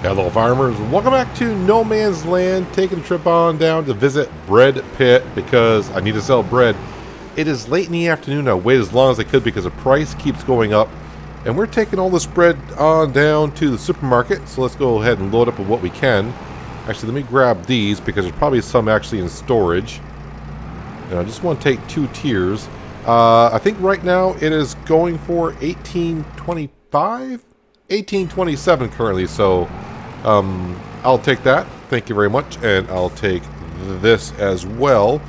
Hello farmers, welcome back to No Man's Land, taking a trip on down to visit Bread Pit because I need to sell bread. It is late in the afternoon, I waited as long as I could because the price keeps going up. And we're taking all this bread on down to the supermarket, so let's go ahead and load up with what we can. Actually, let me grab these because there's probably some actually in storage. And I just want to take 2 tiers. I think right now it is going for $18.25? $18.27 currently, so I'll take that. Thank you very much, and I'll take this as well.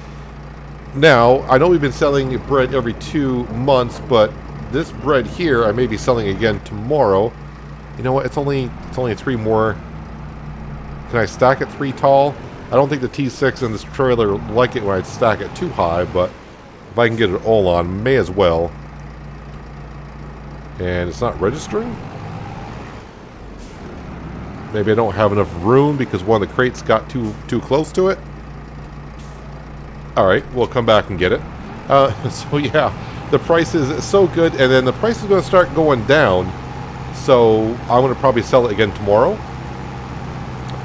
Now, I know we've been selling bread every 2 months, but this bread here I may be selling again tomorrow. You know what? It's only 3 more. Can I stack it 3 tall? I don't think the T6 in this trailer like it when I stack it too high, but if I can get it all on, may as well. And it's not registering? Maybe I don't have enough room because one of the crates got too close to it. Alright, we'll come back and get it. So yeah, the price is so good, and then the price is going to start going down. So I'm going to probably sell it again tomorrow.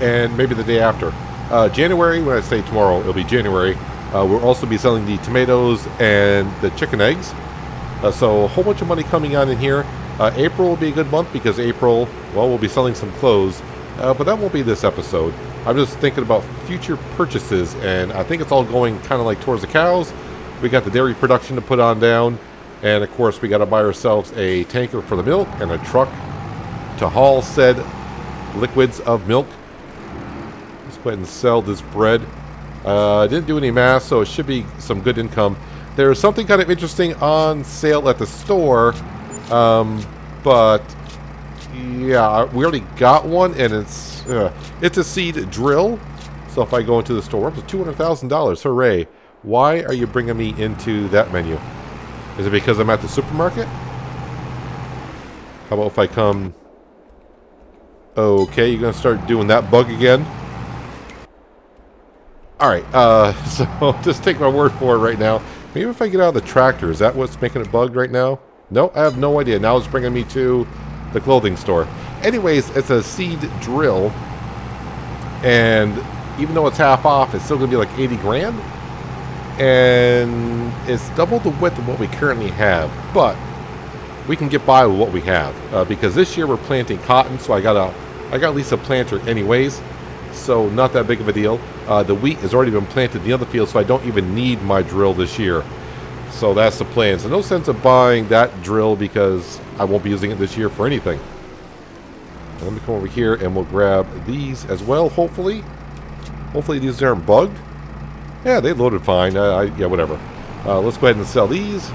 And maybe the day after. January, when I say tomorrow, it'll be January. We'll also be selling the tomatoes and the chicken eggs. So a whole bunch of money coming on in here. April will be a good month because April, well, we'll be selling some clothes. But that won't be this episode. I'm just thinking about future purchases, and I think it's all going kind of like towards the cows. We got the dairy production to put on down, and of course we got to buy ourselves a tanker for the milk and a truck to haul said liquids of milk. Let's go ahead and sell this bread. I didn't do any math, so it should be some good income. There's something kind of interesting on sale at the store, but yeah, we already got one, and it's a seed drill. So if I go into the store, it's $200,000. Hooray! Why are you bringing me into that menu? Is it because I'm at the supermarket? How about if I come? Okay, you're gonna start doing that bug again. All right, so just take my word for it right now. Maybe if I get out of the tractor, is that what's making it bugged right now? No, I have no idea. Now it's bringing me to the clothing store. Anyways, it's a seed drill, and even though it's half off, it's still gonna be like 80 grand, and it's double the width of what we currently have, but we can get by with what we have, because this year we're planting cotton, so I got at least a planter anyways, so not that big of a deal. The wheat has already been planted in the other field, so I don't even need my drill this year. So that's the plan. So no sense of buying that drill because I won't be using it this year for anything. And let me come over here and we'll grab these as well, hopefully. Hopefully these aren't bugged. Yeah, they loaded fine. Yeah, whatever. Let's go ahead and sell these.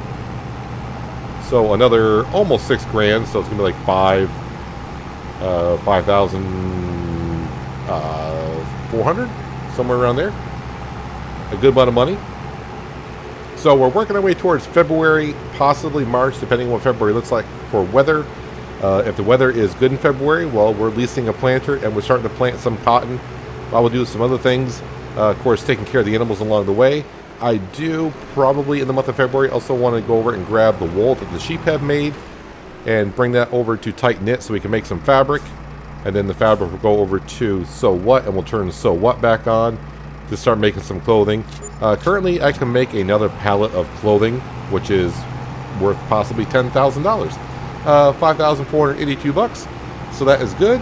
So another almost 6 grand. So it's going to be like 5,400, somewhere around there. A good amount of money. So we're working our way towards February, possibly March, depending on what February looks like for weather. If the weather is good in February, well, we're leasing a planter and we're starting to plant some cotton. I will do some other things, of course, taking care of the animals along the way. I do probably in the month of February also want to go over and grab the wool that the sheep have made and bring that over to Tight Knit so we can make some fabric. And then the fabric will go over to Sew What, and we'll turn Sew What back on to start making some clothing. Currently, I can make another pallet of clothing, which is worth possibly $10,000. 5,482 bucks. So that is good.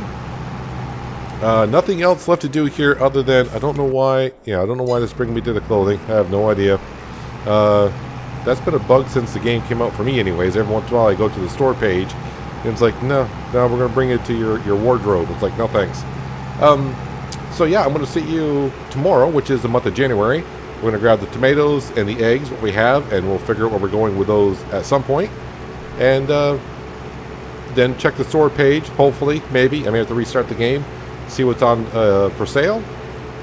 Nothing else left to do here other than I don't know why. Yeah, I don't know why this bringing me to the clothing. I have no idea. That's been a bug since the game came out for me, anyways. Every once in a while, I go to the store page, and it's like, no, we're gonna bring it to your wardrobe. It's like, no, thanks. So yeah, I'm going to see you tomorrow, which is the month of January. We're going to grab the tomatoes and the eggs, what we have, and we'll figure out where we're going with those at some point. And then check the store page, hopefully, maybe. I may have to restart the game, see what's on for sale,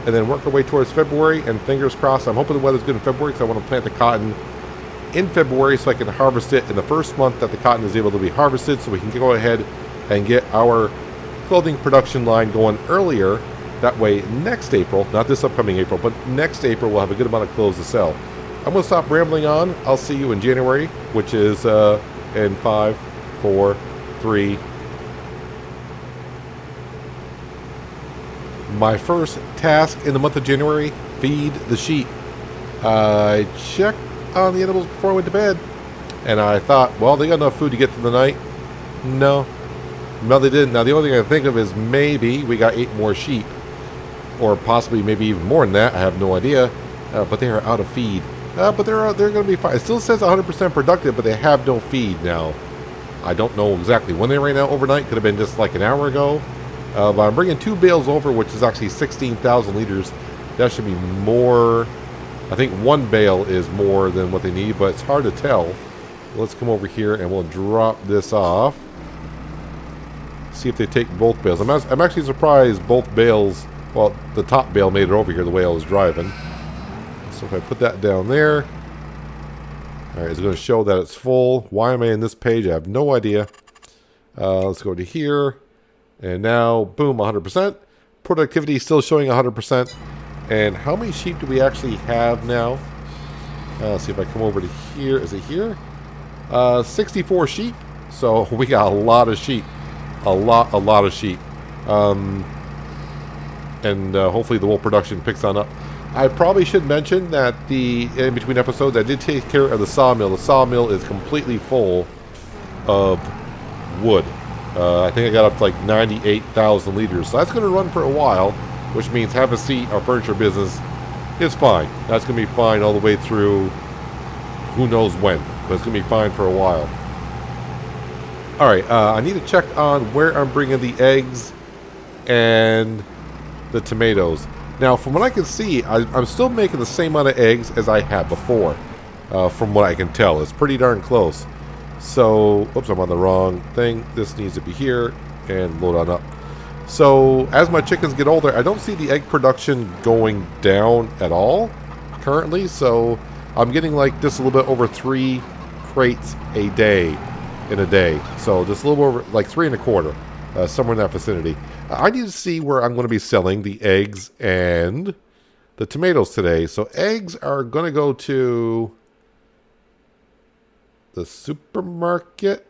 and then work our way towards February, and fingers crossed. I'm hoping the weather's good in February because I want to plant the cotton in February so I can harvest it in the first month that the cotton is able to be harvested, so we can go ahead and get our clothing production line going earlier. That way, next April, not this upcoming April, but next April, we'll have a good amount of clothes to sell. I'm going to stop rambling on. I'll see you in January, which is in 5, 4, 3, My first task in the month of January, feed the sheep. I checked on the animals before I went to bed, and I thought, well, they got enough food to get through the night. No, they didn't. Now, the only thing I can think of is maybe we got 8 more sheep, or possibly maybe even more than that. I have no idea, but they are out of feed. But they're going to be fine. It still says 100% productive, but they have no feed now. I don't know exactly when they ran out overnight. Could have been just like an hour ago. But I'm bringing 2 bales over, which is actually 16,000 liters. That should be more. I think 1 bale is more than what they need, but it's hard to tell. Let's come over here and we'll drop this off. See if they take both bales. I'm actually surprised both bales, well, the top bale made it over here the way I was driving. So if I put that down there, all right, it's going to show that it's full. Why am I in this page? I have no idea. Let's go to here. And now, boom, 100%. Productivity is still showing 100%. And how many sheep do we actually have now? Let's see if I come over to here. Is it here? 64 sheep. So we got a lot of sheep. A lot of sheep. And hopefully the wool production picks on up. I probably should mention that in between episodes, I did take care of the sawmill. The sawmill is completely full of wood. I think I got up to like 98,000 liters. So that's going to run for a while, which means have a seat. Our furniture business is fine. That's going to be fine all the way through who knows when. But it's going to be fine for a while. Alright, I need to check on where I'm bringing the eggs and the tomatoes. Now, from what I can see, I'm still making the same amount of eggs as I had before. From what I can tell. It's pretty darn close. So, oops, I'm on the wrong thing. This needs to be here and load on up. So, as my chickens get older, I don't see the egg production going down at all currently. So, I'm getting like just a little bit over 3 crates a day in a day. So, just a little over like 3 1/4, somewhere in that vicinity. I need to see where I'm going to be selling the eggs and the tomatoes today. So, eggs are going to go to the supermarket.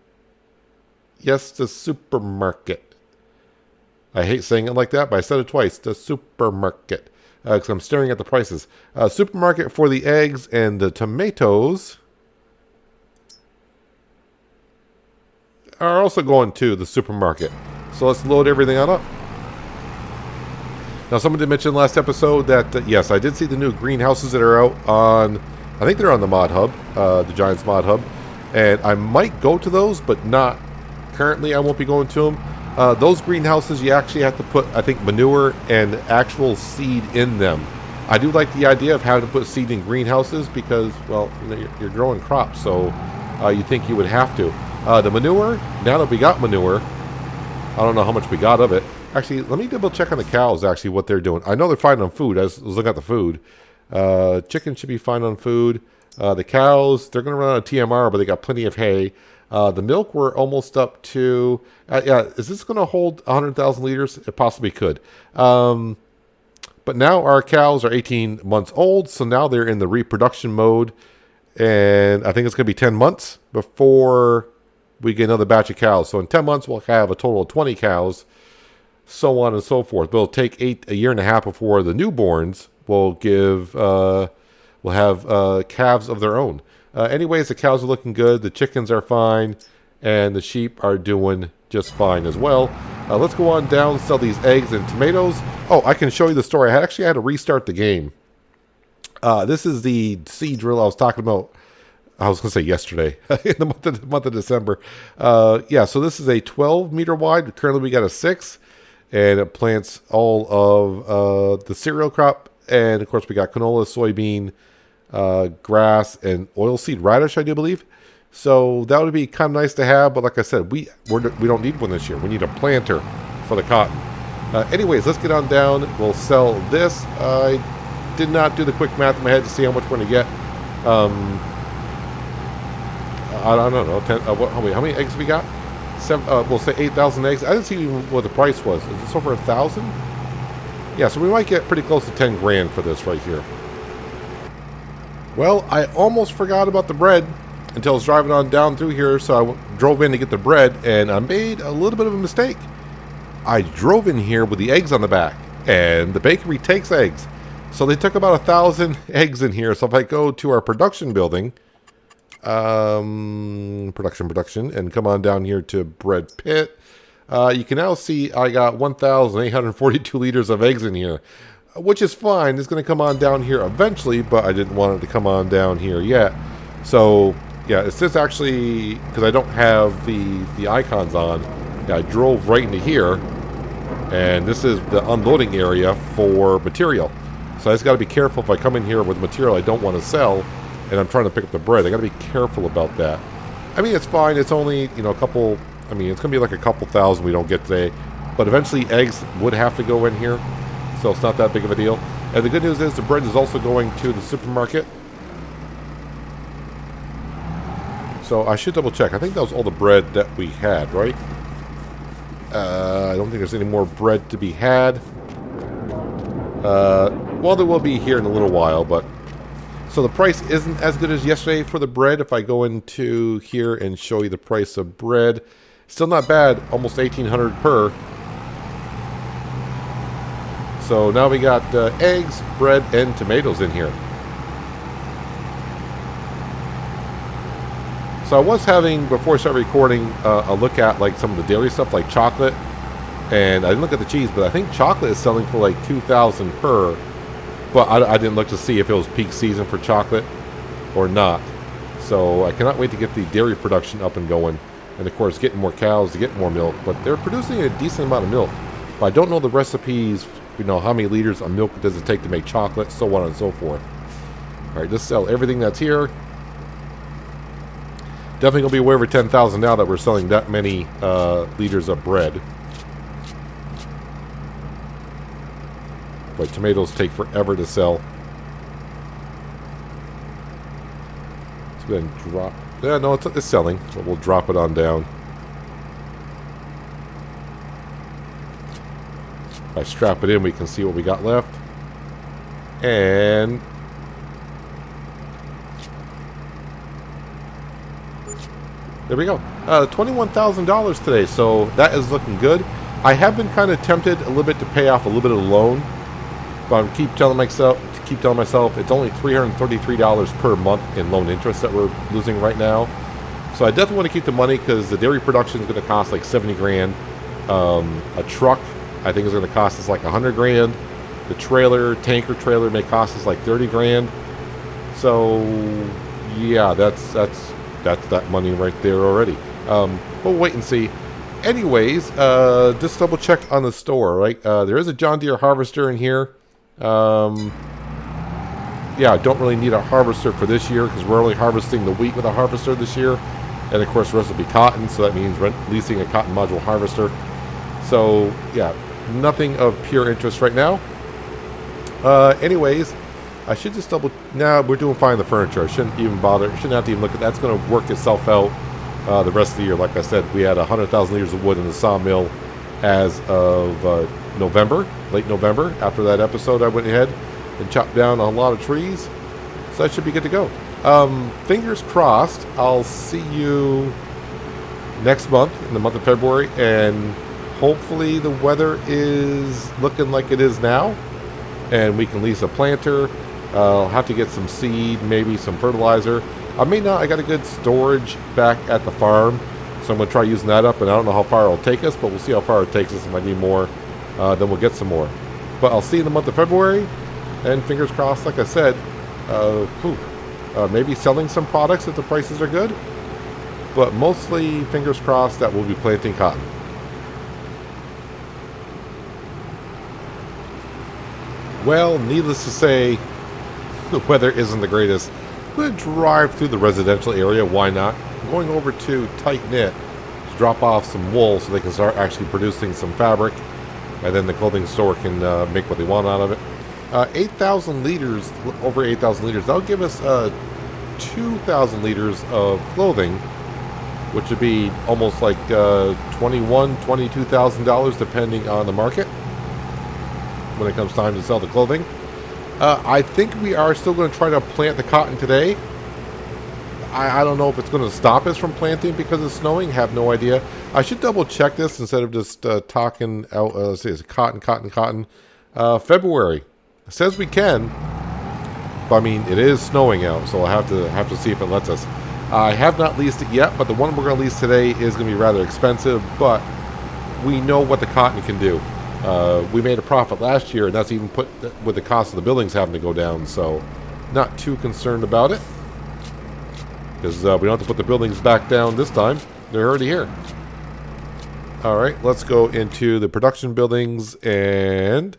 Yes, the supermarket. I hate saying it like that, but I said it twice. The supermarket. Because I'm staring at the prices. Supermarket for the eggs and the tomatoes are also going to the supermarket. So let's load everything on up. Now, someone did mention last episode that, yes, I did see the new greenhouses that are out on, I think they're on the Mod Hub, the Giants Mod Hub. And I might go to those, but not currently. I won't be going to them. Those greenhouses, you actually have to put, I think, manure and actual seed in them. I do like the idea of having to put seed in greenhouses because, well, you know, you're growing crops, so you think you would have to. The manure, now that we got manure, I don't know how much we got of it. Actually, let me double check on the cows, actually, what they're doing. I know they're fine on food. I was looking at the food. Chicken should be fine on food. The cows, they're going to run out of TMR, but they got plenty of hay. The milk, we're almost up to... yeah, is this going to hold 100,000 liters? It possibly could. But now our cows are 18 months old, so now they're in the reproduction mode. And I think it's going to be 10 months before we get another batch of cows. So in 10 months, we'll have a total of 20 cows, so on and so forth. But it'll take a year and a half before the newborns will give... will have calves of their own. Anyways, the cows are looking good. The chickens are fine. And the sheep are doing just fine as well. Let's go on down and sell these eggs and tomatoes. Oh, I can show you the story. I actually had to restart the game. This is the seed drill I was talking about. I was going to say yesterday. In the month of December. Yeah, so this is a 12 meter wide. Currently we got a 6. And it plants all of the cereal crop. And of course we got canola, soybean, grass, and oilseed radish, I do believe. So that would be kind of nice to have, but like I said, we don't need one this year. We need a planter for the cotton. Anyways, let's get on down. We'll sell this. I did not do the quick math in my head to see how much we're going to get. I don't know. How many eggs we got? We'll say 8,000 eggs. I didn't see even what the price was. Is this over 1,000? Yeah, so we might get pretty close to 10 grand for this right here. Well, I almost forgot about the bread until I was driving on down through here, so I drove in to get the bread, and I made a little bit of a mistake. I drove in here with the eggs on the back. And the bakery takes eggs. So they took about 1,000 eggs in here. So if I go to our production building, production, and come on down here to bread pit, you can now see I got 1,842 liters of eggs in here, which is fine. It's going to come on down here eventually, but I didn't want it to come on down here yet. So yeah, it's just actually, because I don't have the icons on, yeah, I drove right into here, and this is the unloading area for material. So I just got to be careful if I come in here with material I don't want to sell, and I'm trying to pick up the bread. I got to be careful about that. I mean, it's fine. It's only, you know, a couple, I mean, it's going to be like a couple thousand we don't get today, but eventually eggs would have to go in here, so it's not that big of a deal. And the good news is the bread is also going to the supermarket. So I should double check. I think that was all the bread that we had, right? I don't think there's any more bread to be had. Well, there will be here in a little while, but... So the price isn't as good as yesterday for the bread. If I go into here and show you the price of bread, still not bad, almost 1,800 per. So now we got eggs, bread, and tomatoes in here. So I was having, before I started recording, a look at like some of the dairy stuff, like chocolate. And I didn't look at the cheese, but I think chocolate is selling for like 2,000 per. But I didn't look to see if it was peak season for chocolate or not. So I cannot wait to get the dairy production up and going. And of course, getting more cows to get more milk. But they're producing a decent amount of milk. But I don't know the recipes, you know, how many liters of milk does it take to make chocolate, so on and so forth. All right, let's sell everything that's here. Definitely going to be way over 10,000 now that we're selling that many liters of bread. But tomatoes take forever to sell. Let's go ahead and drop. Yeah, no, it's selling, but we'll drop it on down. If I strap it in, we can see what we got left. And there we go. $21,000 today, so that is looking good. I have been kind of tempted a little bit to pay off a little bit of the loan. But I keep telling myself it's only $333 per month in loan interest that we're losing right now. So I definitely want to keep the money because the dairy production is going to cost like 70 grand. A truck, I think, is going to cost us like 100 grand. The tanker trailer may cost us like 30 grand. So yeah, that's that money right there already. But we'll wait and see. Anyways, just double check on the store, right? There is a John Deere harvester in here. Yeah, I don't really need a harvester for this year because we're only harvesting the wheat with a harvester this year. And of course the rest will be cotton, so that means leasing a cotton module harvester. So yeah, nothing of pure interest right now. Anyways, I should just we're doing fine the furniture. I shouldn't even bother. Shouldn't have to even look at that. It's going to work itself out the rest of the year. Like I said, we had 100,000 liters of wood in the sawmill as of late November. After that episode, I went ahead and chopped down a lot of trees. So I should be good to go. Fingers crossed, I'll see you next month, in the month of February, and hopefully the weather is looking like it is now, and we can lease a planter. I'll have to get some seed, maybe some fertilizer. I may not. I got a good storage back at the farm, so I'm going to try using that up, and I don't know how far it'll take us, but we'll see how far it takes us. If I need more, then we'll get some more. But I'll see you in the month of February, and fingers crossed, like I said, maybe selling some products if the prices are good, but mostly fingers crossed that we'll be planting cotton. Well, needless to say, the weather isn't the greatest. I'm going to drive through the residential area. Why not? I'm going over to Tight Knit to drop off some wool so they can start actually producing some fabric, and then the clothing store can make what they want out of it. 8,000 liters, over 8,000 liters. That'll give us 2,000 liters of clothing, which would be almost like $21,000, $22,000 depending on the market when it comes time to sell the clothing. I think we are still going to try to plant the cotton today. I don't know if it's going to stop us from planting because it's snowing. Have no idea. I should double check this instead of just talking out. Let's see, it's cotton. February. It says we can. But I mean, it is snowing out, so I'll have to see if it lets us. I have not leased it yet, but the one we're going to lease today is going to be rather expensive, but we know what the cotton can do. We made a profit last year, and that's even put with the cost of the buildings having to go down, so not too concerned about it. Because we don't have to put the buildings back down this time. They're already here. Alright, let's go into the production buildings, and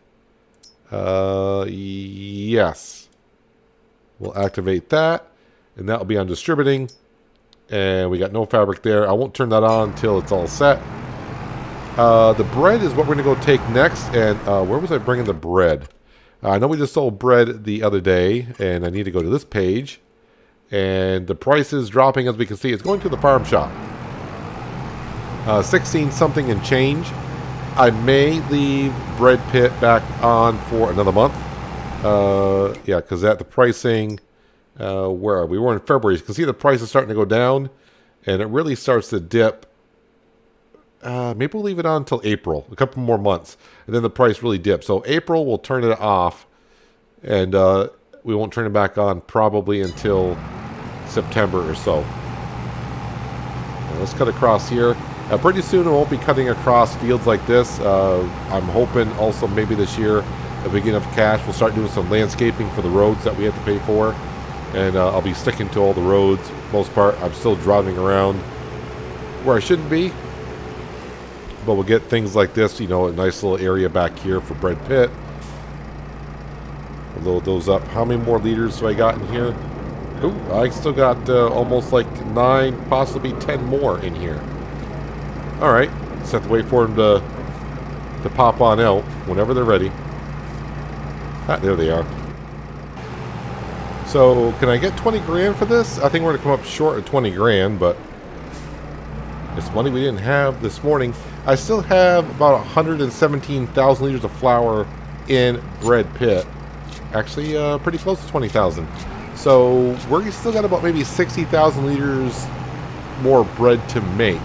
yes. We'll activate that, and that will be on distributing. And we got no fabric there. I won't turn that on until it's all set. The bread is what we're going to go take next. And where was I bringing the bread? I know we just sold bread the other day, and I need to go to this page. And the price is dropping, as we can see. It's going to the farm shop. 16 something and change. I may leave Bread Pit back on for another month. Yeah, because at the pricing, where are we? We're in February. You can see the price is starting to go down, and it really starts to dip. Maybe we'll leave it on until April, a couple more months, and then the price really dips. So April, we'll turn it off, and we won't turn it back on probably until September or so. Now, let's cut across here. Pretty soon, I won't be cutting across fields like this. I'm hoping also maybe this year, if we get enough cash, we'll start doing some landscaping for the roads that we have to pay for. And I'll be sticking to all the roads, most part. I'm still driving around where I shouldn't be. But we'll get things like this, you know, a nice little area back here for Bread Pit. I'll load those up. How many more liters do I got in here? Ooh, I still got almost like 9, possibly 10 more in here. Alright, just have to wait for them to pop on out whenever they're ready. Ah, there they are. So, can I get 20 grand for this? I think we're going to come up short of 20 grand, but it's money we didn't have this morning. I still have about 117,000 liters of flour in Bread Pit. Actually, pretty close to 20,000. So, we're still got about maybe 60,000 liters more bread to make.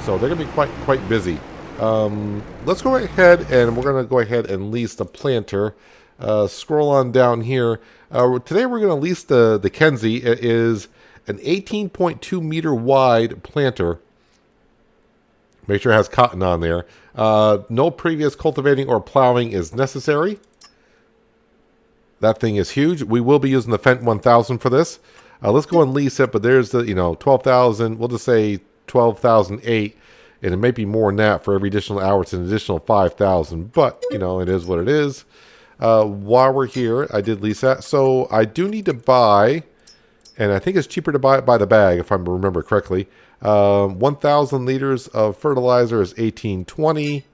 So, they're going to be quite busy. Let's go ahead, and we're going to go ahead and lease the planter. Scroll on down here. Today we're going to lease the Kenzie. It is an 18.2 meter wide planter. Make sure it has cotton on there. No previous cultivating or plowing is necessary. That thing is huge. We will be using the Fendt 1000 for this. Let's go and lease it, but there's the, 12,000. We'll just say 12,008. And it may be more than that for every additional hour. It's an additional 5,000. But, it is what it is. While we're here, I did lease that. So I do need to buy, and I think it's cheaper to buy it by the bag, if I remember correctly. 1,000 liters of fertilizer is $18.20.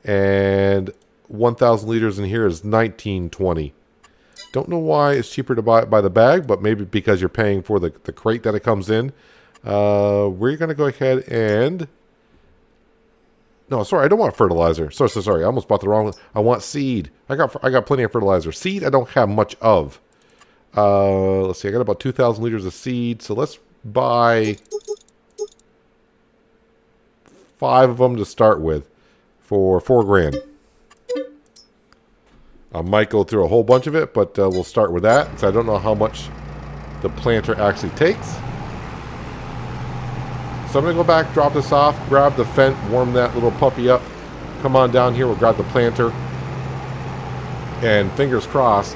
And 1,000 liters in here is $19.20. Don't know why it's cheaper to buy it by the bag, but maybe because you're paying for the crate that it comes in. We're going to go ahead and... No, sorry, I don't want fertilizer. Sorry, I almost bought the wrong one. I want seed. I got plenty of fertilizer. Seed, I don't have much of. Let's see, I got about 2,000 liters of seed. So let's buy 5 of them to start with for $4 grand. I might go through a whole bunch of it, but we'll start with that. So I don't know how much the planter actually takes. So I'm going to go back, drop this off, grab the Fendt, warm that little puppy up. Come on down here, we'll grab the planter. And fingers crossed,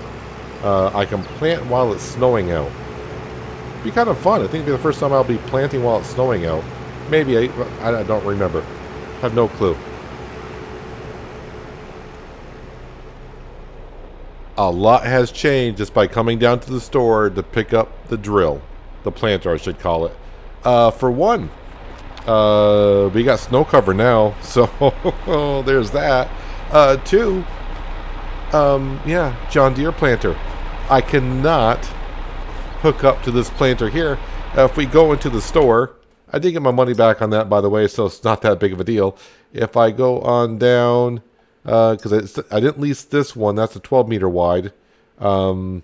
I can plant while it's snowing out. Be kind of fun. I think it'll be the first time I'll be planting while it's snowing out. Maybe, I don't remember. Have no clue. A lot has changed just by coming down to the store to pick up the drill. The planter, I should call it. For one, we got snow cover now, so there's that. 2, yeah, John Deere planter. I cannot hook up to this planter here. If we go into the store, I did get my money back on that, by the way, so it's not that big of a deal. If I go on down, because I didn't lease this one, that's a 12 meter wide. I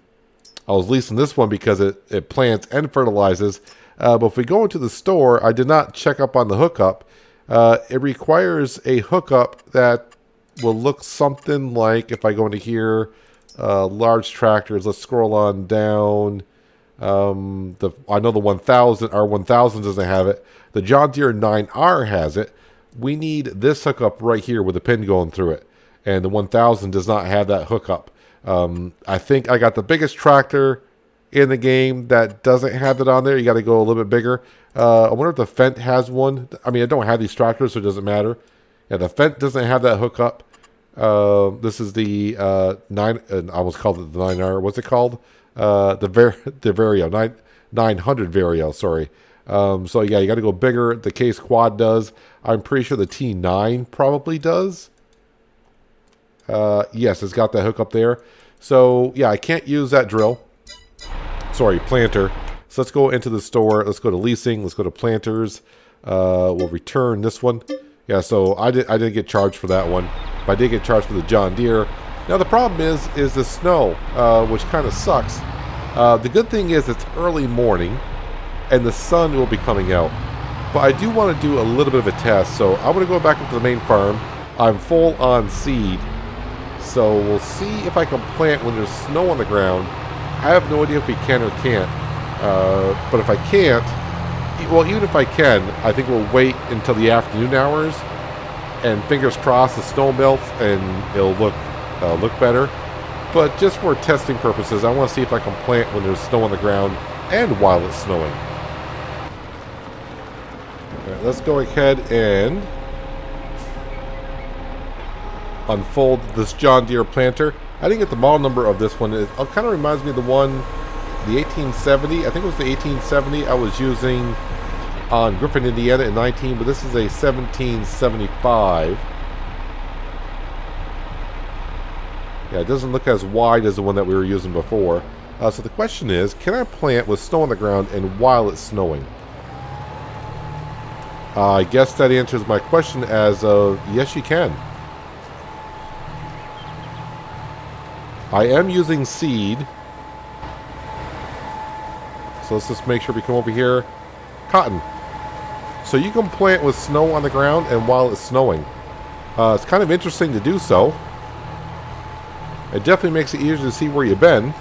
was leasing this one because it plants and fertilizes. But if we go into the store, I did not check up on the hookup. It requires a hookup that will look something like, if I go into here, large tractors, let's scroll on down. I know the 1000, our 1000 doesn't have it. The John Deere 9R has it. We need this hookup right here with a pin going through it. And the 1000 does not have that hookup. I think I got the biggest tractor in the game that doesn't have it on there. You got to go a little bit bigger. I wonder if the Fendt has one. I mean, I don't have these tractors, so it doesn't matter. Yeah, the Fendt doesn't have that hookup. This is the 9. I almost called it the 9R. What's it called? The Vario 900 Vario. Sorry. So yeah, you got to go bigger. The Case Quad does. I'm pretty sure the T9 probably does. Yes, it's got that hookup there. So yeah, I can't use that drill. Sorry, planter. So let's go into the store. Let's go to leasing. Let's go to planters. We'll return this one. Yeah, so I didn't get charged for that one, but I did get charged for the John Deere. Now the problem is the snow, which kind of sucks. The good thing is it's early morning, and the sun will be coming out. But I do want to do a little bit of a test, so I'm going to go back up to the main farm. I'm full on seed, so we'll see if I can plant when there's snow on the ground. I have no idea if we can or can't, but if I can't, well, even if I can, I think we'll wait until the afternoon hours, and fingers crossed the snow melts and it'll look better. But just for testing purposes, I want to see if I can plant when there's snow on the ground and while it's snowing. All right, let's go ahead and unfold this John Deere planter. I didn't get the model number of this one. It kind of reminds me of the one, the 1870. I think it was the 1870 I was using on Griffin, Indiana in 19, but this is a 1775. Yeah, it doesn't look as wide as the one that we were using before. So the question is, can I plant with snow on the ground and while it's snowing? I guess that answers my question as yes, you can. I am using seed. So let's just make sure we come over here. Cotton. So you can plant with snow on the ground and while it's snowing. It's kind of interesting to do so. It definitely makes it easier to see where you've been.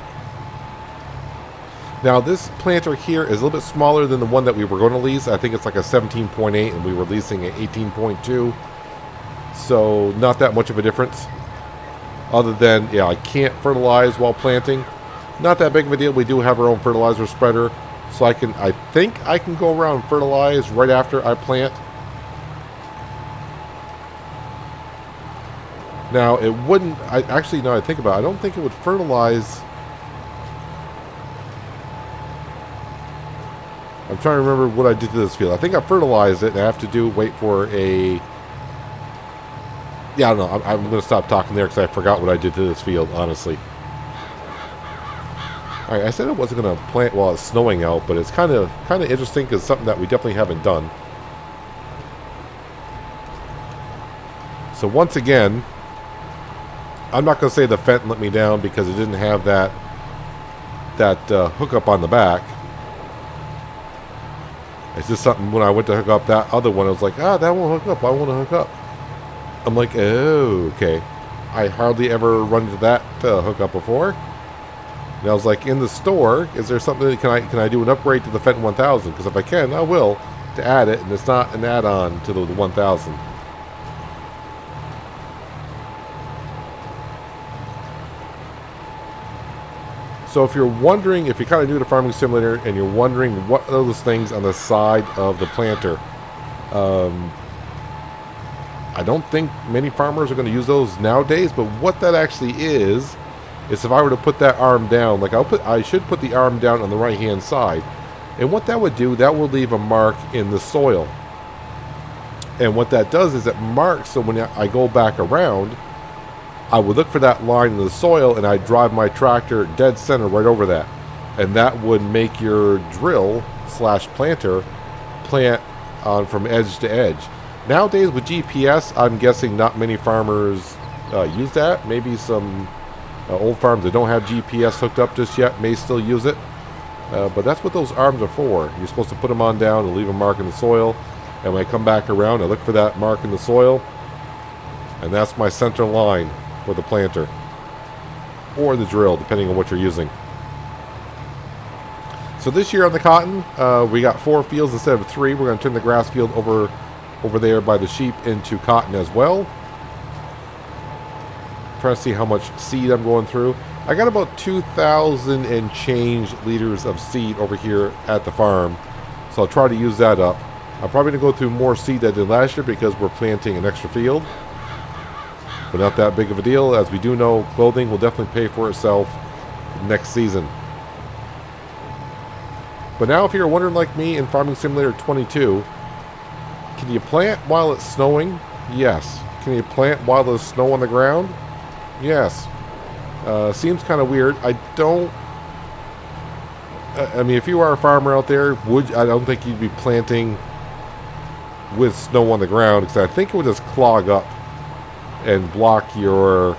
Now this planter here is a little bit smaller than the one that we were going to lease. I think it's like a 17.8 and we were leasing an 18.2. So not that much of a difference. Other than, yeah, I can't fertilize while planting. Not that big of a deal. We do have our own fertilizer spreader. So I think I can go around and fertilize right after I plant. Now, it wouldn't, actually, now I think about it, I don't think it would fertilize. I'm trying to remember what I did to this field. I think I fertilized it, and I have to wait for a, yeah, I don't know. I'm going to stop talking there because I forgot what I did to this field, honestly. All right, I said I wasn't going to plant while it's snowing out, but it's kind of interesting because it's something that we definitely haven't done. So once again, I'm not going to say the Fendt let me down because it didn't have that hookup on the back. It's just something when I went to hook up that other one, I was like, that won't hook up. I want to hook up. I'm like, oh, okay. I hardly ever run into that hookup before. And I was like, in the store, is there something, can I do an upgrade to the Fendt 1000? Because if I can, I will, to add it, and it's not an add-on to the 1000. So if you're wondering, if you're kind of new to Farming Simulator and you're wondering what are those things on the side of the planter, I don't think many farmers are going to use those nowadays, but what that actually is if I were to put that arm down, like I should put the arm down on the right hand side, and what that would do, that will leave a mark in the soil. And what that does is it marks, so when I go back around, I would look for that line in the soil and I'd drive my tractor dead center right over that. And that would make your drill / planter plant on from edge to edge. Nowadays with GPS, I'm guessing not many farmers use that. Maybe some old farms that don't have GPS hooked up just yet may still use it. But that's what those arms are for. You're supposed to put them on down and leave a mark in the soil. And when I come back around, I look for that mark in the soil. And that's my center line for the planter. Or the drill, depending on what you're using. So this year on the cotton, we got 4 fields instead of 3. We're going to turn the grass field over there by the sheep into cotton as well. Trying to see how much seed I'm going through. I got about 2,000 and change liters of seed over here at the farm. So I'll try to use that up. I'm probably going to go through more seed than I did last year because we're planting an extra field. But not that big of a deal. As we do know, clothing will definitely pay for itself next season. But now if you're wondering like me in Farming Simulator 22, can you plant while it's snowing? Yes. Can you plant while there's snow on the ground? Yes. Seems kind of weird. I mean, if you are a farmer out there, I don't think you'd be planting with snow on the ground, because I think it would just clog up and block your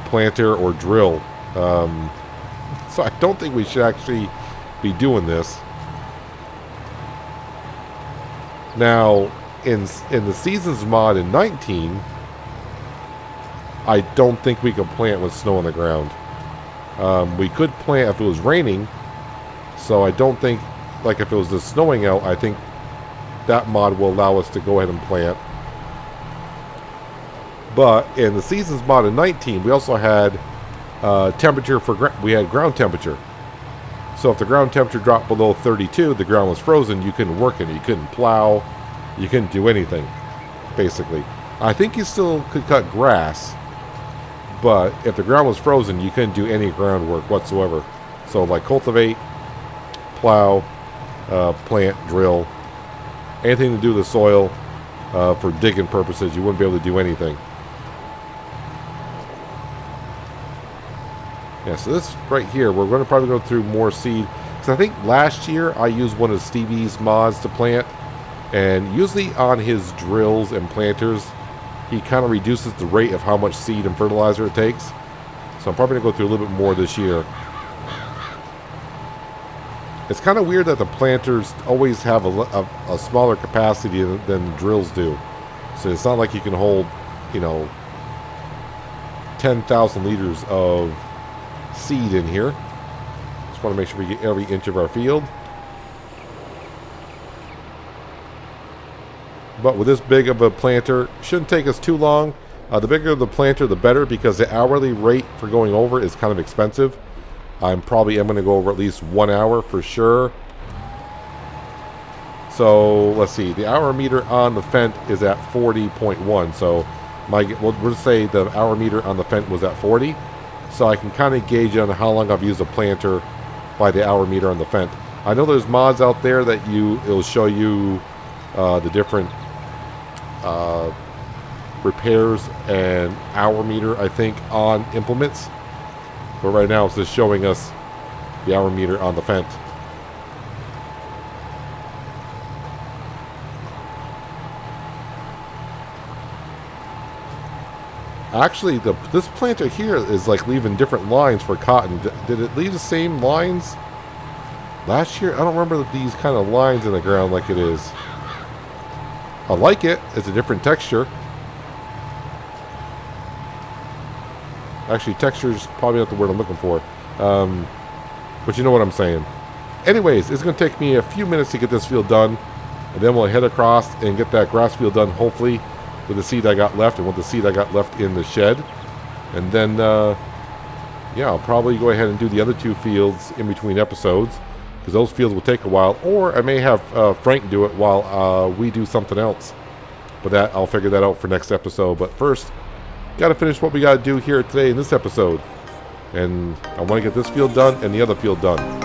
planter or drill. So I don't think we should actually be doing this. Now, in the Seasons mod in 19, I don't think we could plant with snow on the ground. We could plant if it was raining, so I don't think, like if it was just snowing out, I think that mod will allow us to go ahead and plant. But in the Seasons mod in 19, we also had temperature we had ground temperature. So if the ground temperature dropped below 32, the ground was frozen, you couldn't work in it. You couldn't plow. You couldn't do anything, basically. I think you still could cut grass, but if the ground was frozen, you couldn't do any groundwork whatsoever. So like cultivate, plow, plant, drill, anything to do with the soil for digging purposes, you wouldn't be able to do anything. Yeah, so this right here, we're going to probably go through more seed. Because I think last year I used one of Stevie's mods to plant. And usually on his drills and planters, he kind of reduces the rate of how much seed and fertilizer it takes. So I'm probably going to go through a little bit more this year. It's kind of weird that the planters always have a smaller capacity than the drills do. So it's not like you can hold, 10,000 liters of seed in here. Just want to make sure we get every inch of our field. But with this big of a planter, shouldn't take us too long. The bigger the planter, the better, because the hourly rate for going over is kind of expensive. I'm going to go over at least 1 hour for sure. So let's see, the hour meter on the Fendt is at 40.1. So we'll just say the hour meter on the Fendt was at 40. So I can kind of gauge on how long I've used a planter by the hour meter on the Fendt. I know there's mods out there that it'll show you the different repairs and hour meter, I think, on implements. But right now it's just showing us the hour meter on the Fendt. Actually, this planter here is like leaving different lines for cotton. Did it leave the same lines last year? I don't remember these kind of lines in the ground like it is. I like it. It's a different texture. Actually, texture is probably not the word I'm looking for. But you know what I'm saying. Anyways, it's going to take me a few minutes to get this field done. And then we'll head across and get that grass field done, hopefully, with the seed I got left and with the seed I got left in the shed. And then, yeah, I'll probably go ahead and do the other 2 fields in between episodes, because those fields will take a while. Or I may have Frank do it while we do something else. But I'll figure that out for next episode. But first, got to finish what we got to do here today in this episode. And I want to get this field done and the other field done.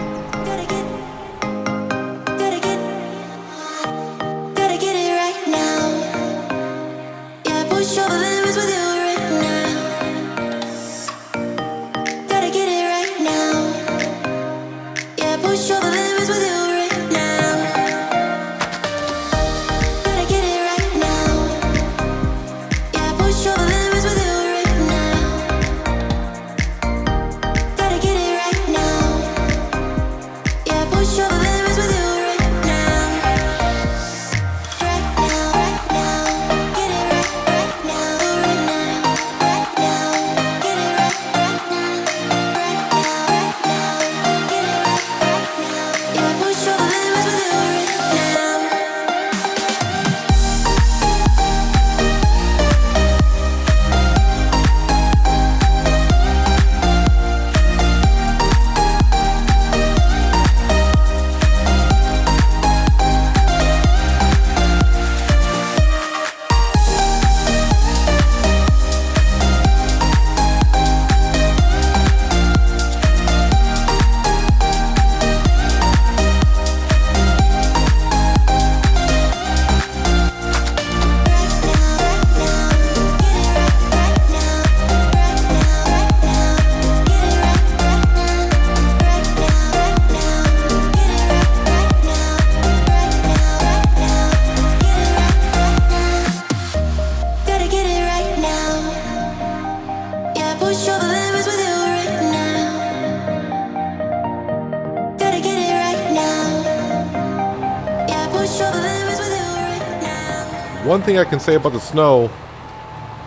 one thing I can say about the snow,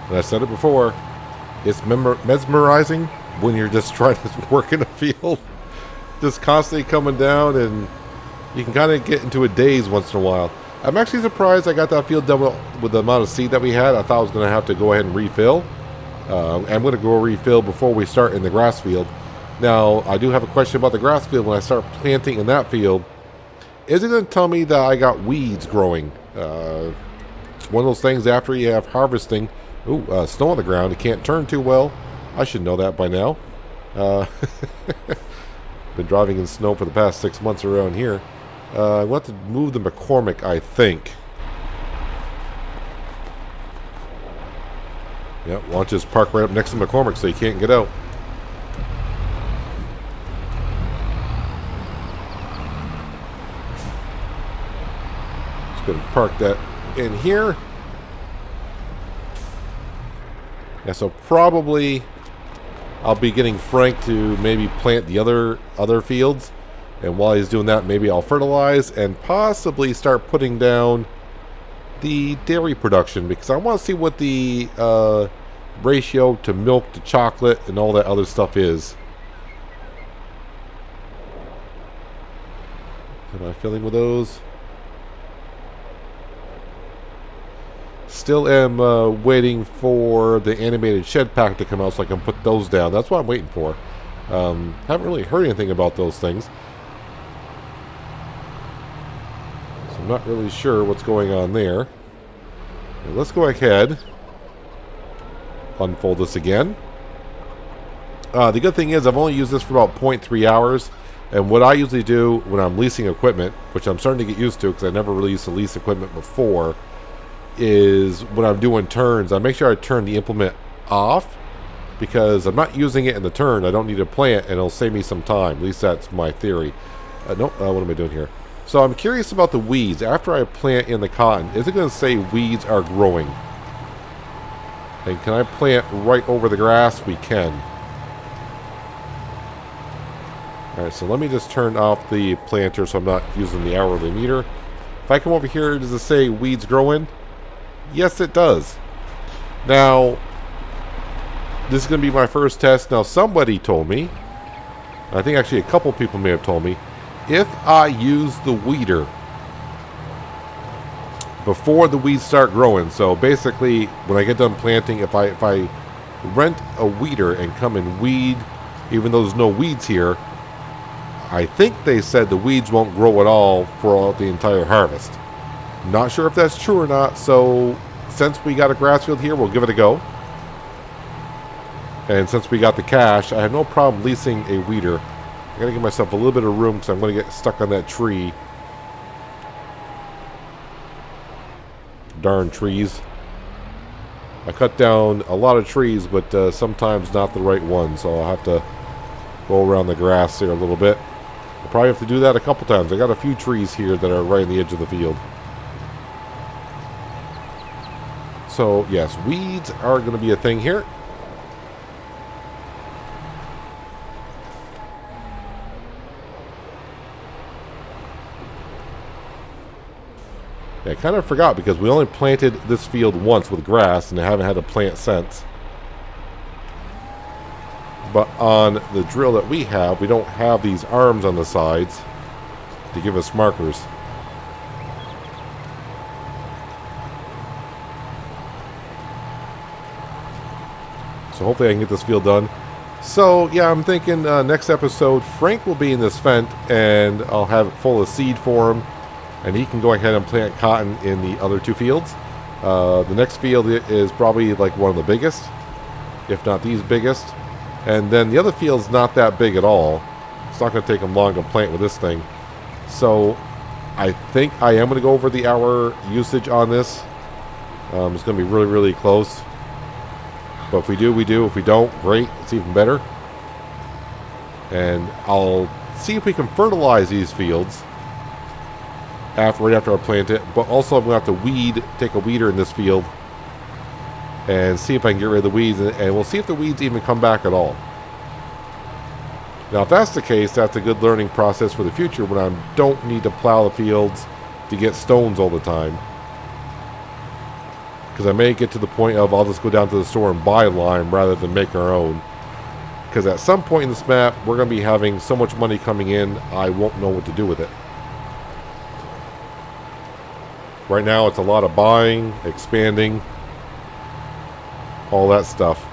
and I said it before, it's mesmerizing when you're just trying to work in a field. Just constantly coming down, and you can kind of get into a daze once in a while. I'm actually surprised I got that field done with the amount of seed that we had. I thought I was going to have to go ahead and refill. I'm going to go refill before we start in the grass field. Now, I do have a question about the grass field. When I start planting in that field, is it going to tell me that I got weeds growing? It's one of those things after you have harvesting. Ooh, snow on the ground. It can't turn too well. I should know that by now. Been driving in snow for the past 6 months around here. I want to move the McCormick, I think. Yeah, why don't you just park right up next to McCormick so you can't get out. Just going to park that in here. Yeah, so probably I'll be getting Frank to maybe plant the other fields. And while he's doing that, maybe I'll fertilize and possibly start putting down the dairy production, because I want to see what the ratio to milk to chocolate and all that other stuff is. Am I filling with those? Still am waiting for the animated shed pack to come out so I can put those down. That's what I'm waiting for. Haven't really heard anything about those things. I'm not really sure what's going on there. Now let's go ahead, unfold this again. The good thing is I've only used this for about 0.3 hours, and what I usually do when I'm leasing equipment, which I'm starting to get used to because I never really used to lease equipment before, is when I'm doing turns, I make sure I turn the implement off, because I'm not using it in the turn. I don't need to plant, and it'll save me some time. At least that's my theory. What am I doing here? So I'm curious about the weeds. After I plant in the cotton, is it going to say weeds are growing? And can I plant right over the grass? We can. Alright, so let me just turn off the planter so I'm not using the hourly meter. If I come over here, does it say weeds growing? Yes, it does. Now, this is going to be my first test. Now, somebody told me, I think actually a couple people may have told me, if I use the weeder before the weeds start growing, so basically when I get done planting, if I rent a weeder and come and weed, even though there's no weeds here, I think they said the weeds won't grow at all for the entire harvest. Not sure if that's true or not, so since we got a grass field here, we'll give it a go. And since we got the cash, I have no problem leasing a weeder. I gotta give myself a little bit of room because I'm gonna get stuck on that tree. Darn trees. I cut down a lot of trees, but sometimes not the right ones, so I'll have to go around the grass here a little bit. I'll probably have to do that a couple times. I got a few trees here that are right on the edge of the field. So, yes, weeds are going to be a thing here. I kind of forgot because we only planted this field once with grass and I haven't had to plant since. But on the drill that we have, we don't have these arms on the sides to give us markers. So hopefully I can get this field done. So yeah, I'm thinking next episode, Frank will be in this Fendt and I'll have it full of seed for him. And he can go ahead and plant cotton in the other two fields. The next field is probably like one of the biggest, if not the biggest. And then the other field's not that big at all. It's not going to take him long to plant with this thing. So I think I am going to go over the hour usage on this. It's going to be really, really close. But if we do, we do. If we don't, great. It's even better. And I'll see if we can fertilize these fields right after I plant it, but also I'm going to have to take a weeder in this field and see if I can get rid of the weeds, and we'll see if the weeds even come back at all. Now, if that's the case, that's a good learning process for the future when I don't need to plow the fields to get stones all the time. Because I may get to the point of I'll just go down to the store and buy lime rather than make our own. Because at some point in this map, we're going to be having so much money coming in, I won't know what to do with it. Right now, it's a lot of buying, expanding, all that stuff.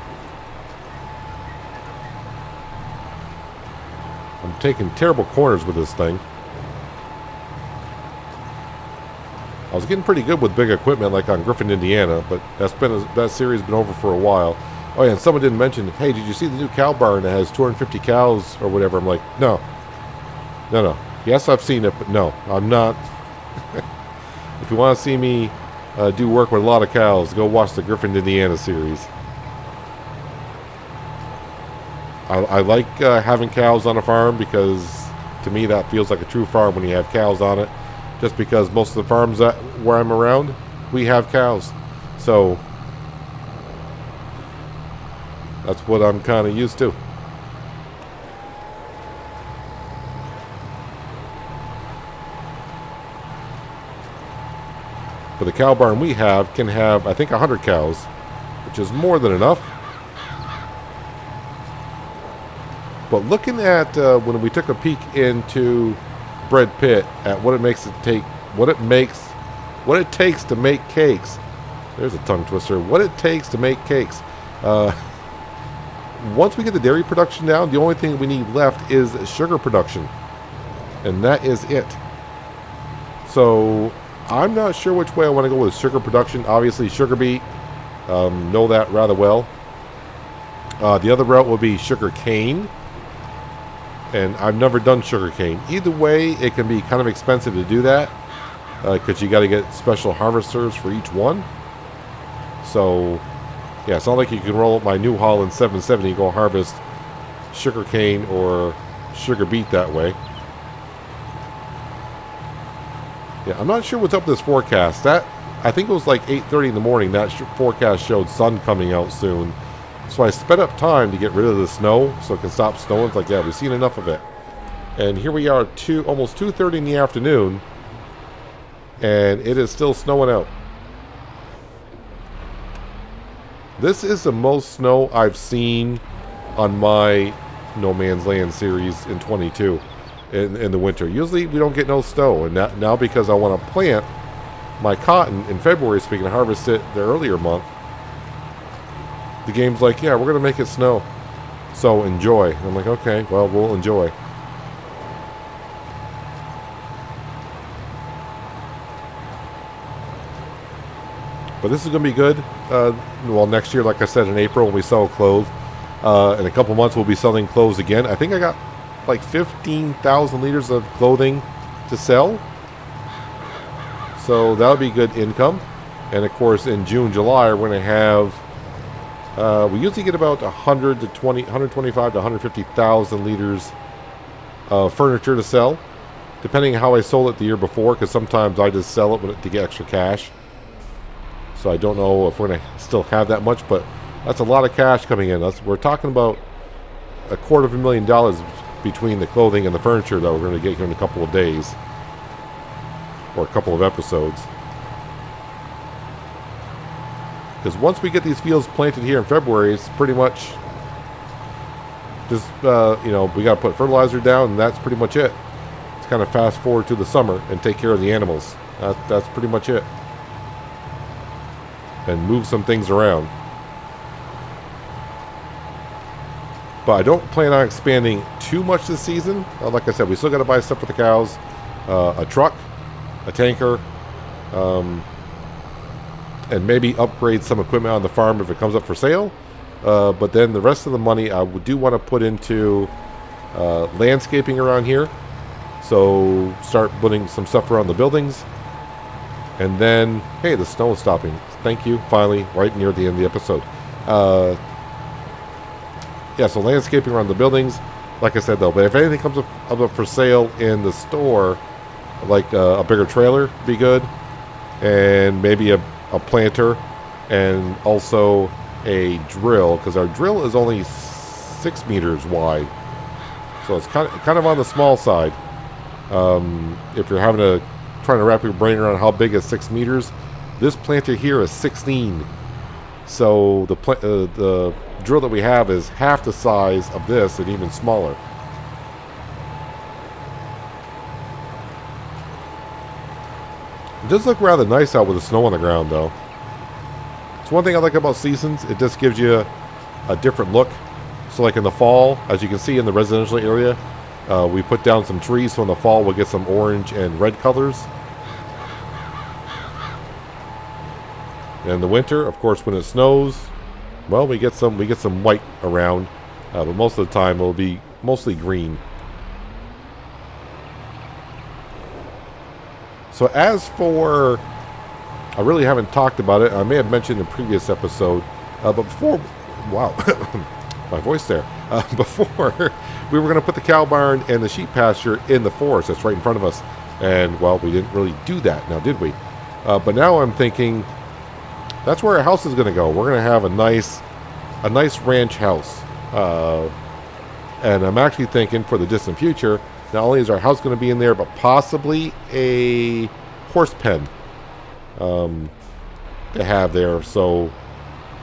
I'm taking terrible corners with this thing. I was getting pretty good with big equipment like on Griffin, Indiana, but that series has been over for a while. Oh yeah, and someone didn't mention, hey, did you see the new cow barn that has 250 cows or whatever? I'm like, no. Yes, I've seen it, but no, I'm not. If you want to see me do work with a lot of cows, go watch the Griffin, Indiana series. I like having cows on a farm because to me that feels like a true farm when you have cows on it. Just because most of the farms where I'm around, we have cows. So that's what I'm kind of used to. But the cow barn we have can have, I think, 100 cows, which is more than enough. But looking at when we took a peek into Bread Pit at what it takes to make cakes. There's a tongue twister. What it takes to make cakes. Once we get the dairy production down, the only thing we need left is sugar production, and that is it. So I'm not sure which way I want to go with sugar production. Obviously, sugar beet, know that rather well. The other route will be sugar cane. And I've never done sugar cane. Either way, it can be kind of expensive to do that because you got to get special harvesters for each one. So, yeah, it's not like you can roll up my New Holland 770 and go harvest sugar cane or sugar beet that way. Yeah, I'm not sure what's up with this forecast. I think it was like 8:30 in the morning. That forecast showed sun coming out soon. So I sped up time to get rid of the snow so it can stop snowing. It's like, yeah, we've seen enough of it. And here we are almost 2:30 in the afternoon, and it is still snowing out. This is the most snow I've seen on my No Man's Land series in 22 in the winter. Usually we don't get no snow, and now because I want to plant my cotton in February so we can harvest it the earlier month, the game's like, yeah, we're going to make it snow. So enjoy. And I'm like, okay, well, we'll enjoy. But this is going to be good. Well, next year, like I said, in April, when we sell clothes. In a couple months, we'll be selling clothes again. I think I got like 15,000 liters of clothing to sell. So that'll be good income. And of course, in June, July, we're going to have... we usually get about 125 to 150,000 liters of furniture to sell, depending on how I sold it the year before, because sometimes I just sell it to get extra cash. So I don't know if we're going to still have that much, but that's a lot of cash coming in. We're talking about $250,000 between the clothing and the furniture that we're going to get here in a couple of days, or a couple of episodes. Because once we get these fields planted here in February, it's pretty much just, we got to put fertilizer down, and that's pretty much it. It's kind of fast forward to the summer and take care of the animals. That's pretty much it. And move some things around. But I don't plan on expanding too much this season. Like I said, we still got to buy stuff for the cows. A truck, a tanker, and maybe upgrade some equipment on the farm if it comes up for sale. But then the rest of the money I do want to put into landscaping around here. So start putting some stuff around the buildings. And then, hey, the snow is stopping. Thank you, finally, right near the end of the episode. Yeah, so landscaping around the buildings. Like I said, though, but if anything comes up for sale in the store, like a bigger trailer, be good. And maybe a planter, and also a drill, because our drill is only 6 meters wide, so it's kind of on the small side. If you're trying to wrap your brain around how big is 6 meters, This planter here is 16. So the drill that we have is half the size of this and even smaller. It does look rather nice out with the snow on the ground, though. It's one thing I like about Seasons. It just gives you a different look. So like in the fall, as you can see in the residential area, we put down some trees, so in the fall we'll get some orange and red colors. And in the winter, of course, when it snows, well, we get some white around, but most of the time it'll be mostly green. So as for, I really haven't talked about it. I may have mentioned in a previous episode, but before, wow, my voice there. Before, we were going to put the cow barn and the sheep pasture in the forest that's right in front of us. And, well, we didn't really do that now, did we? But now I'm thinking, that's where our house is going to go. We're going to have a nice ranch house. And I'm actually thinking for the distant future, not only is our house going to be in there, but possibly a horse pen to have there. So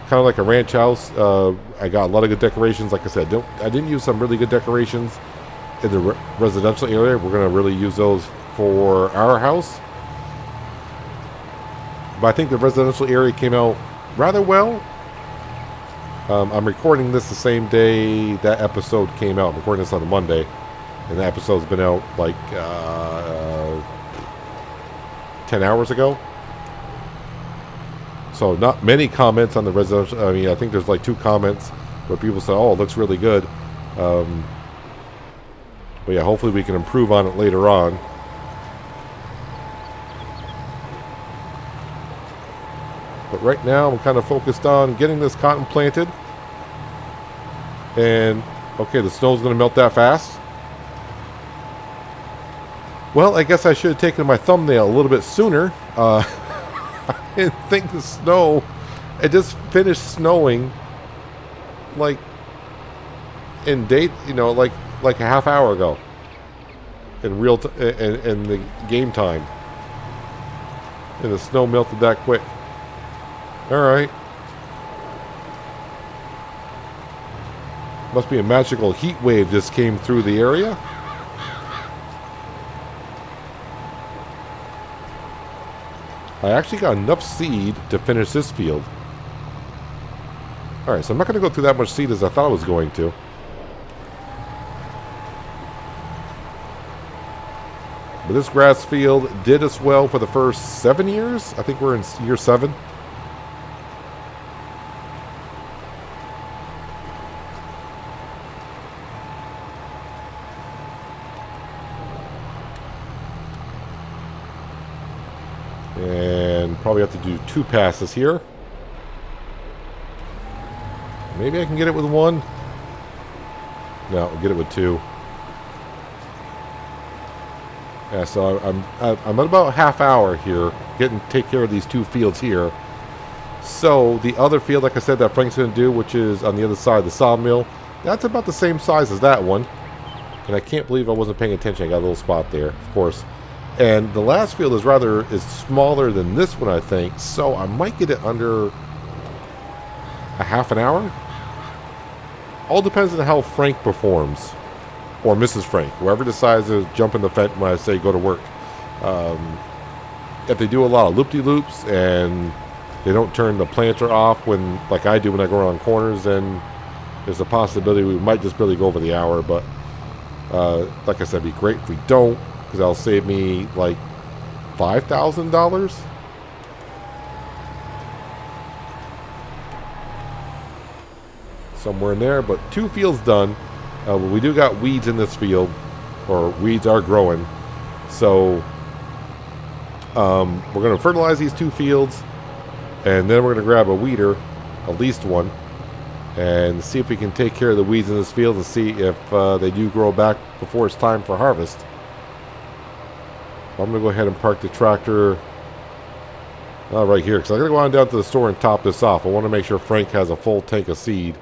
kind of like a ranch house. I got a lot of good decorations. Like I said, I didn't use some really good decorations in the residential area. We're going to really use those for our house. But I think the residential area came out rather well. I'm recording this the same day that episode came out. I'm recording this on a Monday. And the episode's been out like 10 hours ago. So not many comments on the residential. I mean, I think there's like 2 comments where people say, oh, it looks really good. But yeah, hopefully we can improve on it later on. But right now I'm kind of focused on getting this cotton planted. And, okay, the snow's going to melt that fast. Well, I guess I should have taken my thumbnail a little bit sooner. I didn't think the snow... It just finished snowing like in date, like a half hour ago. In in the game time. And the snow melted that quick. Alright. Must be a magical heat wave just came through the area. I actually got enough seed to finish this field. Alright, so I'm not going to go through that much seed as I thought I was going to. But this grass field did us well for the first 7 years. I think we're in year 7. And probably have to do 2 passes here. Maybe I can get it with 1. No, I'll get it with 2. Yeah, so I'm at about half hour here, take care of these 2 fields here. So the other field, like I said, that Frank's going to do, which is on the other side of the sawmill, that's about the same size as that one. And I can't believe I wasn't paying attention. I got a little spot there, of course. And the last field is smaller than this one, I think. So I might get it under a half an hour. All depends on how Frank performs. Or Mrs. Frank. Whoever decides to jump in the fence when I say go to work. If they do a lot of loop-de-loops and they don't turn the planter off like I do when I go around corners, then there's a possibility we might just barely go over the hour. But like I said, it'd be great if we don't. Because that'll save me like $5,000. Somewhere in there, but 2 fields done. We do got weeds in this field, or weeds are growing. So we're going to fertilize these 2 fields, and then we're going to grab a weeder, at least one, and see if we can take care of the weeds in this field and see if they do grow back before it's time for harvest. I'm going to go ahead and park the tractor right here, because I'm going to go on down to the store and top this off. I want to make sure Frank has a full tank of seed.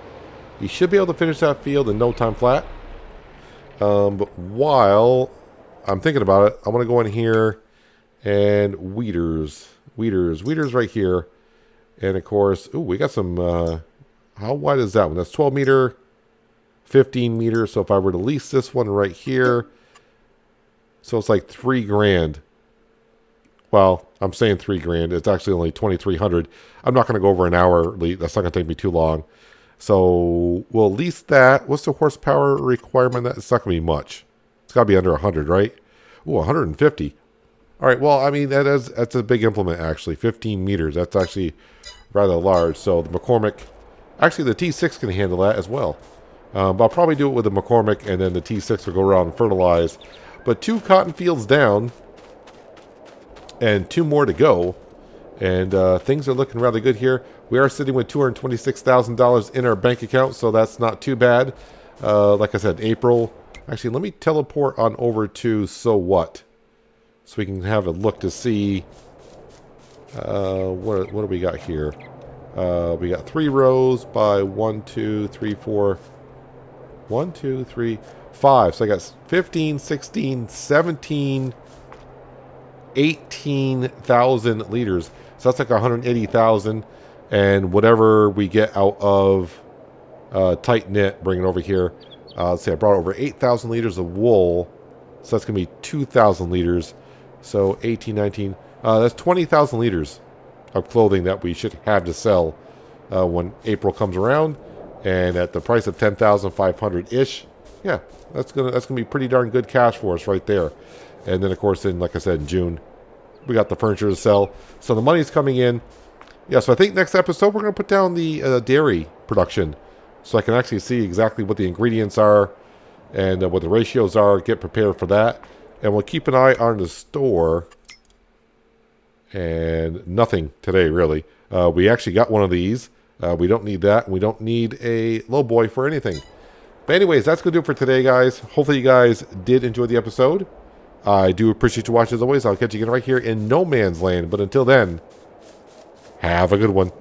He should be able to finish that field in no time flat. But while I'm thinking about it, I want to go in here and weed Weeders. Weeders right here. And, of course, ooh, we got some, how wide is that one? That's 12 meter, 15 meters. So if I were to lease this one right here, so it's like $3,000. Well, I'm saying $3,000. It's actually only 2,300. I'm not going to go over an hour. That's not going to take me too long. So we'll lease that. What's the horsepower requirement? It's not going to be much. It's got to be under 100, right? Ooh, 150. All right. Well, I mean, that's a big implement, actually. 15 meters. That's actually rather large. So the McCormick, actually the T6 can handle that as well. But I'll probably do it with the McCormick, and then the T6 will go around and fertilize. But 2 cotton fields down and 2 more to go. And things are looking rather good here. We are sitting with $226,000 in our bank account, so that's not too bad. Like I said, April. Actually, let me teleport on over to So What, so we can have a look to see what do we got here. We got 3 rows by 1, 2, 3, 4. 1, 2, 3, 5. So I got 15, 16, 17, 18,000 liters. So that's like 180,000. And whatever we get out of tight knit, bring it over here. Let's see, I brought over 8,000 liters of wool. So that's going to be 2,000 liters. So 18, 19. That's 20,000 liters of clothing that we should have to sell when April comes around. And at the price of 10,500 ish, yeah, that's gonna be pretty darn good cash for us right there. And then of course, like I said, in June, we got the furniture to sell, so the money's coming in. Yeah, so I think next episode we're gonna put down the dairy production, so I can actually see exactly what the ingredients are and what the ratios are. Get prepared for that, and we'll keep an eye on the store. And nothing today really. We actually got one of these. We don't need that. We don't need a lowboy for anything. But anyways, that's going to do it for today, guys. Hopefully you guys did enjoy the episode. I do appreciate you watching as always. I'll catch you again right here in No Man's Land. But until then, have a good one.